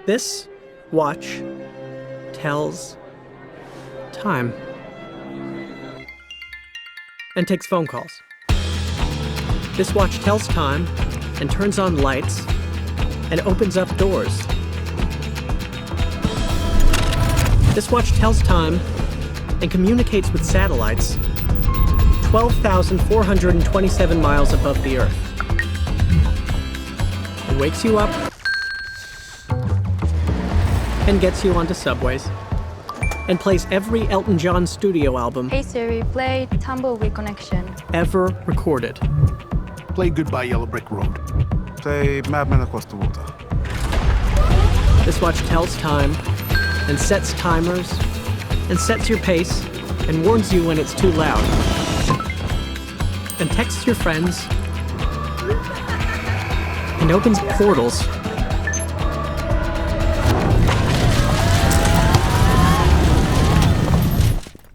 This watch tells time and takes phone calls. This watch tells time and turns on lights and opens up doors. This watch tells time and communicates with satellites 12,427 miles above the Earth. It wakes you up and gets you onto subways and plays every Elton John studio album Hey Siri, play Tumbleweed Connection ever recorded. Play Goodbye Yellow Brick Road. Play Madman Across the Water. This watch tells time and sets timers and sets your pace and warns you when it's too loud and texts your friends and opens portals.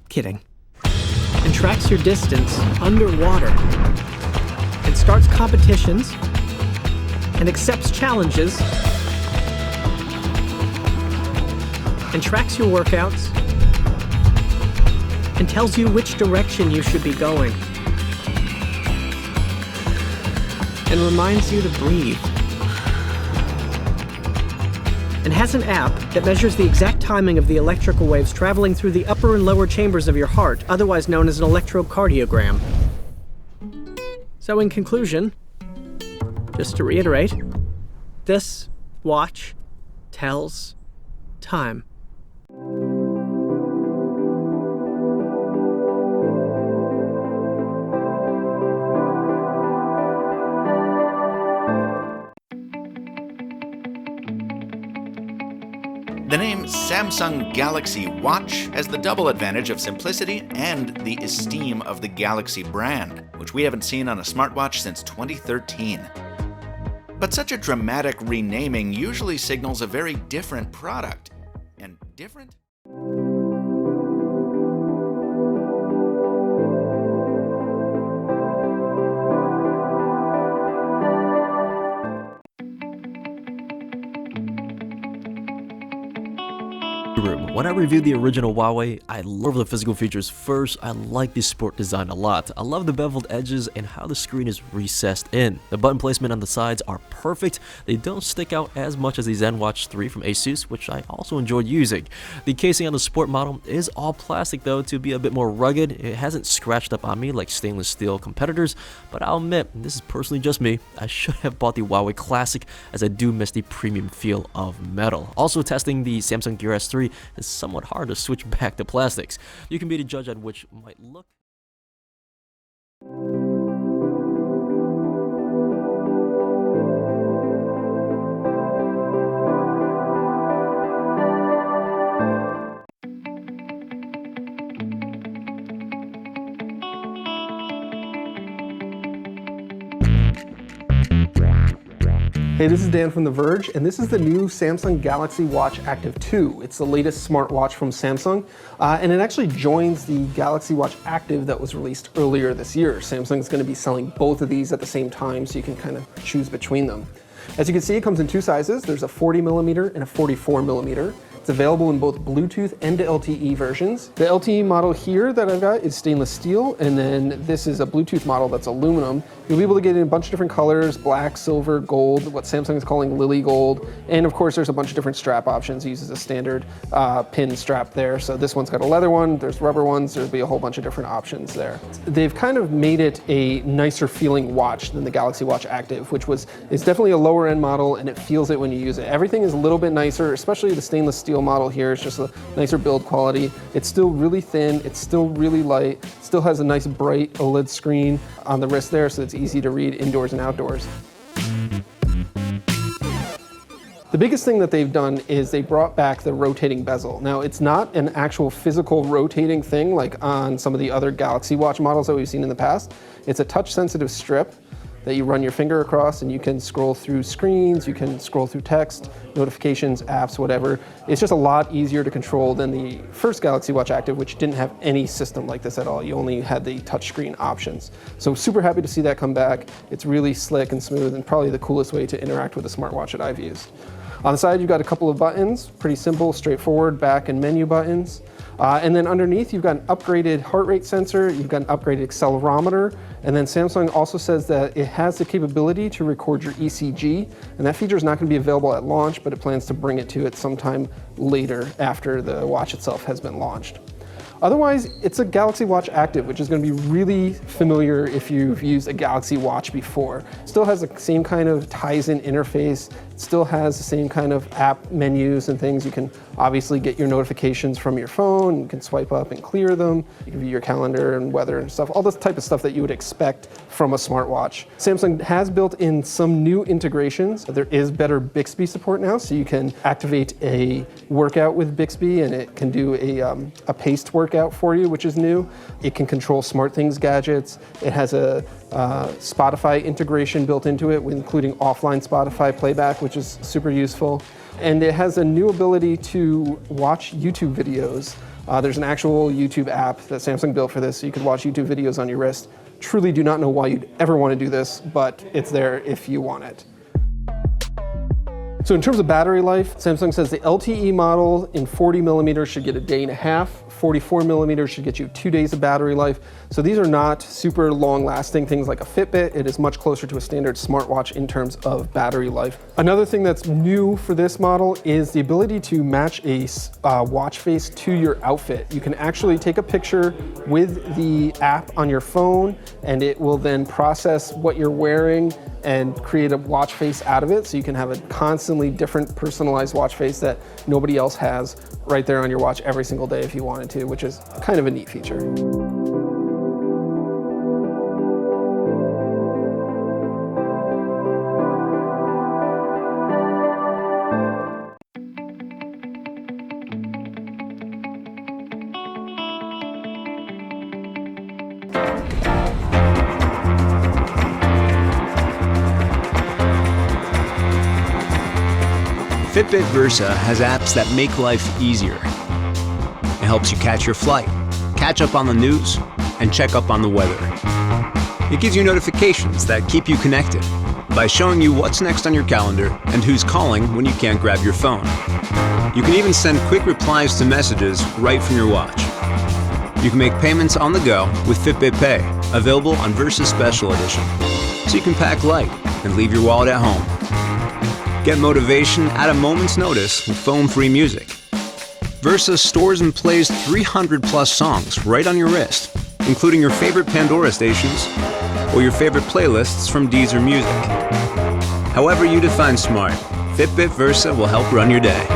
Kidding. And tracks your distance underwater and starts competitions and accepts challenges and tracks your workouts and tells you which direction you should be going and reminds you to breathe and has an app that measures the exact timing of the electrical waves traveling through the upper and lower chambers of your heart, otherwise known as an electrocardiogram. So in conclusion, just to reiterate, this watch tells time. The name Samsung Galaxy Watch has the double advantage of simplicity and the esteem of the Galaxy brand, which we haven't seen on a smartwatch since 2013. But such a dramatic renaming usually signals a very different product. And different? When I reviewed the original Huawei, I love the physical features first. I like the sport design a lot. I love the beveled edges and how the screen is recessed in. The button placement on the sides are perfect. They don't stick out as much as the ZenWatch 3 from Asus, which I also enjoyed using. The casing on the sport model is all plastic though to be a bit more rugged. It hasn't scratched up on me like stainless steel competitors, but I'll admit, this is personally just me, I should have bought the Huawei Classic as I do miss the premium feel of metal. Also testing the Samsung Gear S3 is somewhat hard to switch back to plastics. You can be the judge at which might look. Hey, this is Dan from The Verge, and this is the new Samsung Galaxy Watch Active 2. It's the latest smartwatch from Samsung, and it actually joins the Galaxy Watch Active that was released earlier this year. Samsung's going to be selling both of these at the same time, so you can kind of choose between them. As you can see, it comes in two sizes. There's a 40mm and a 44mm. It's available in both Bluetooth and LTE versions. The LTE model here that I've got is stainless steel, and then this is a Bluetooth model that's aluminum. You'll be able to get it in a bunch of different colors: black, silver, gold, what Samsung is calling lily gold. And of course, there's a bunch of different strap options. It uses a standard pin strap there. So this one's got a leather one, there's rubber ones, there'll be a whole bunch of different options there. They've kind of made it a nicer feeling watch than the Galaxy Watch Active, which is definitely a lower end model, and it feels it when you use it. Everything is a little bit nicer, especially the stainless steel model here. It's just a nicer build quality. It's still really thin, it's still really light, still has a nice bright OLED screen on the wrist there, so it's easy to read indoors and outdoors. The biggest thing that they've done is they brought back the rotating bezel. Now, it's not an actual physical rotating thing like on some of the other Galaxy Watch models that we've seen in the past. It's a touch-sensitive strip that you run your finger across, and you can scroll through screens, you can scroll through text, notifications, apps, whatever. It's just a lot easier to control than the first Galaxy Watch Active, which didn't have any system like this at all. You only had the touchscreen options. So super happy to see that come back. It's really slick and smooth, and probably the coolest way to interact with a smartwatch that I've used. On the side, you've got a couple of buttons, pretty simple, straightforward, back and menu buttons. And then underneath, you've got an upgraded heart rate sensor, you've got an upgraded accelerometer, and then Samsung also says that it has the capability to record your ECG, and that feature is not going to be available at launch, but it plans to bring it to it sometime later after the watch itself has been launched. Otherwise, it's a Galaxy Watch Active, which is going to be really familiar if you've used a Galaxy Watch before. Still has the same kind of ties-in interface, still has the same kind of app menus and things. You can obviously get your notifications from your phone, you can swipe up and clear them, you can view your calendar and weather and stuff, all this type of stuff that you would expect from a smartwatch. Samsung has built in some new integrations. There is better Bixby support now, so you can activate a workout with Bixby and it can do a paced workout for you, which is new. It can control SmartThings gadgets. It has a Spotify integration built into it, including offline Spotify playback, which is super useful. And it has a new ability to watch YouTube videos. There's an actual YouTube app that Samsung built for this, so you can watch YouTube videos on your wrist. Truly do not know why you'd ever want to do this, but it's there if you want it. So in terms of battery life, Samsung says the LTE model in 40 millimeters should get a day and a half, 44 millimeters should get you 2 days of battery life. So these are not super long lasting things like a Fitbit. It is much closer to a standard smartwatch in terms of battery life. Another thing that's new for this model is the ability to match a watch face to your outfit. You can actually take a picture with the app on your phone and it will then process what you're wearing and create a watch face out of it, so you can have a constantly different personalized watch face that nobody else has right there on your watch every single day if you wanted to, which is kind of a neat feature. Fitbit Versa has apps that make life easier. It helps you catch your flight, catch up on the news, and check up on the weather. It gives you notifications that keep you connected by showing you what's next on your calendar and who's calling when you can't grab your phone. You can even send quick replies to messages right from your watch. You can make payments on the go with Fitbit Pay, available on Versa Special Edition, so you can pack light and leave your wallet at home. Get motivation at a moment's notice with phone-free music. Versa stores and plays 300+ songs right on your wrist, including your favorite Pandora stations or your favorite playlists from Deezer Music. However you define smart, Fitbit Versa will help run your day.